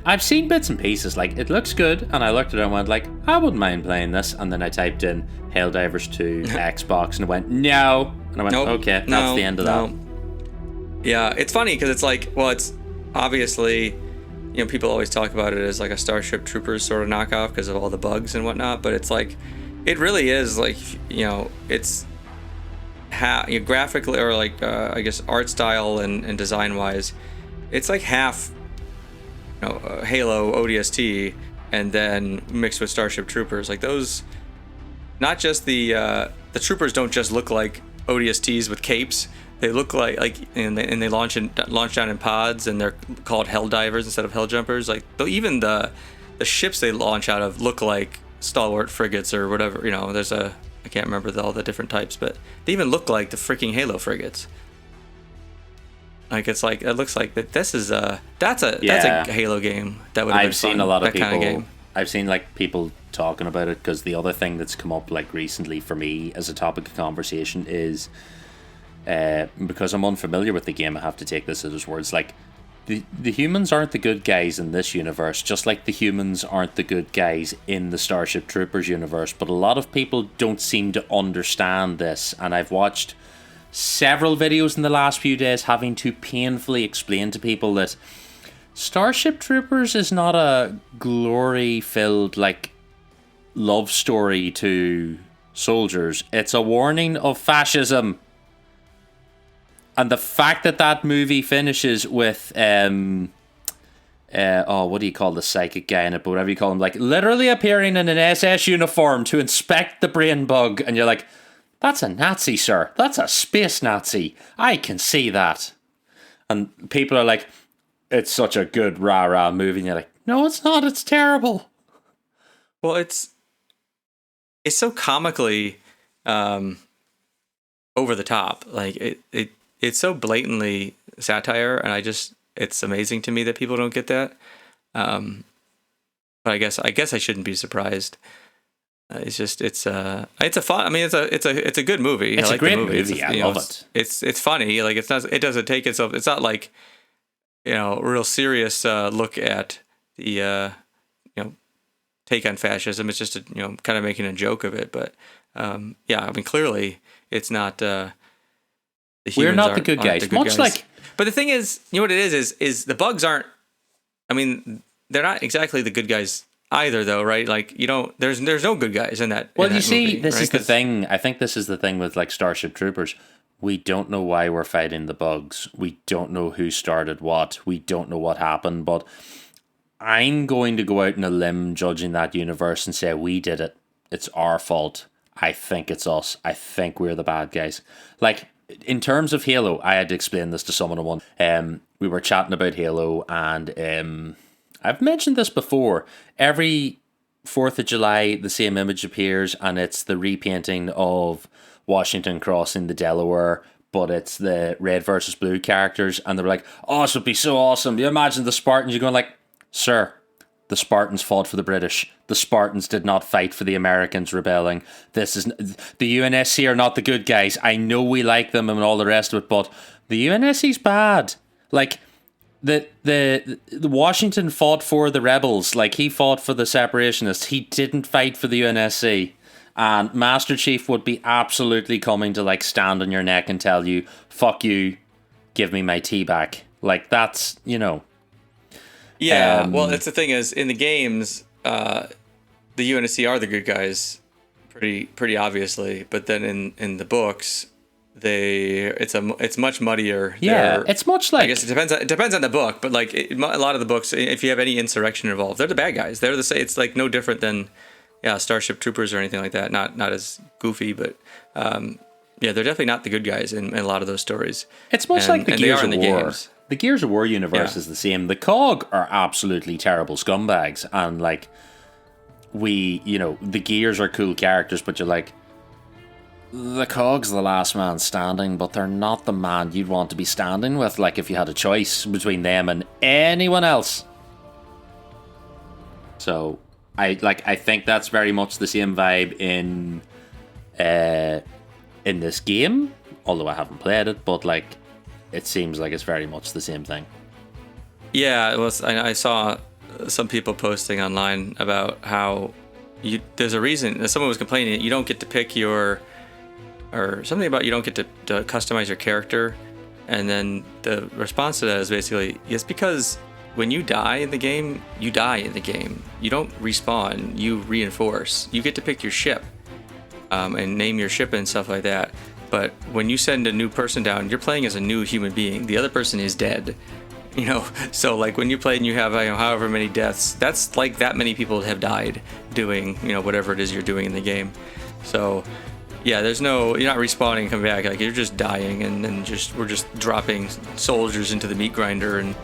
I've seen bits and pieces, like, it looks good, and I looked at it and went, like, I wouldn't mind playing this, and then I typed in Helldivers 2 Xbox, and it went, no! And I went, Nope, okay, that's the end of that. Yeah, it's funny, because it's like, well, it's obviously, you know, people always talk about it as like a Starship Troopers sort of knockoff because of all the bugs and whatnot, but it's like, it really is, like, you know, it's graphically, or like, I guess, art style and design-wise, it's like half, you know, Halo ODST, and then mixed with Starship Troopers. Like, those, not just the troopers don't just look like ODSTs with capes. They look like and they launch down in pods, and they're called Helldivers instead of Helljumpers. Like, even the ships they launch out of look like stalwart frigates or whatever. You know, I can't remember all the different types, but they even look like the freaking Halo frigates. Like, it's like, it looks like that. This is that's a Halo game that would have been fun. I've seen a lot of that kind people. of game. I've seen like people talking about it, because the other thing that's come up like recently for me as a topic of conversation is, because I'm unfamiliar with the game, I have to take this as words. Like, the humans aren't the good guys in this universe, just like the humans aren't the good guys in the Starship Troopers universe. But a lot of people don't seem to understand this, and I've watched several videos in the last few days having to painfully explain to people that Starship Troopers is not a glory-filled, like, love story to soldiers. It's a warning of fascism. And the fact that movie finishes with, what do you call the psychic guy in it, but whatever you call him, like, literally appearing in an SS uniform to inspect the brain bug, and you're like, that's a Nazi, sir. That's a space Nazi. I can see that. And people are like, it's such a good rah-rah movie. And you're like, no, it's not. It's terrible. Well, it's so comically over the top. Like, it's so blatantly satire, and it's amazing to me that people don't get that. But I guess I shouldn't be surprised. It's a fun. I mean, it's a good movie. It's I like a great the movie. I love it. It's funny. Like, it doesn't take itself. It's not like, you know, a real serious look at the you know, take on fascism. It's just you know, kind of making a joke of it. But yeah, I mean, clearly it's not. We're not the good guys. Much like, but the thing is, you know what it is the bugs aren't. I mean, they're not exactly the good guys either, though, right? Like, you don't. There's no good guys in that. Well, in that you see, movie, this right? is the thing. I think this is the thing with like Starship Troopers. We don't know why we're fighting the bugs. We don't know who started what. We don't know what happened. But I'm going to go out on a limb judging that universe and say we did it. It's our fault. I think it's us. I think we're the bad guys. Like, in terms of Halo, I had to explain this to someone on one. We were chatting about Halo, and I've mentioned this before. Every 4th of July, the same image appears, and it's the repainting of Washington crossing the Delaware, but it's the red versus blue characters, and they're like, oh, this would be so awesome. You imagine the Spartans. You're going like, sir, the Spartans fought for the British. The Spartans did not fight for the Americans rebelling. This is the UNSC are not the good guys. I know we like them and all the rest of it, but the UNSC's bad. Like, the Washington fought for the rebels. Like, he fought for the separationists. He didn't fight for the UNSC. And Master Chief would be absolutely coming to like stand on your neck and tell you, fuck you, give me my tea back. Like, that's, you know. Yeah, well, that's the thing is, in the games, the UNSC are the good guys, pretty obviously. But then in the books, it's much muddier. Yeah, it's much like, I guess it depends on the book, but like a lot of the books, if you have any insurrection involved, they're the bad guys. They're it's like no different than Starship Troopers or anything like that. Not as goofy, but they're definitely not the good guys in a lot of those stories. It's much like the Gears of War. Games. The Gears of War universe is the same. The COG are absolutely terrible scumbags, and like the Gears are cool characters, but you're like, the COG's the last man standing, but they're not the man you'd want to be standing with. Like, if you had a choice between them and anyone else. So I think that's very much the same vibe in this game, although I haven't played it, but like, it seems like it's very much the same thing. Yeah, it was. I saw some people posting online about how there's a reason. Someone was complaining that you don't get to pick or something about you don't get to customize your character. And then the response to that is basically, it's because when you die in the game, you die in the game. You don't respawn, you reinforce. You get to pick your ship and name your ship and stuff like that. But when you send a new person down, you're playing as a new human being. The other person is dead. So like when you play and you have however many deaths, that's like that many people have died doing whatever it is you're doing in the game. So yeah, you're not respawning and coming back. Like you're just dying, and then we're just dropping soldiers into the meat grinder and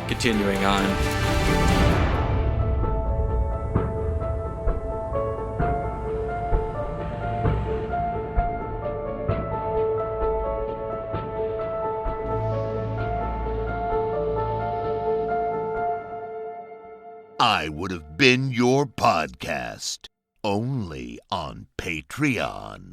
continuing on. I Would Have Been Your Podcast, only on Patreon.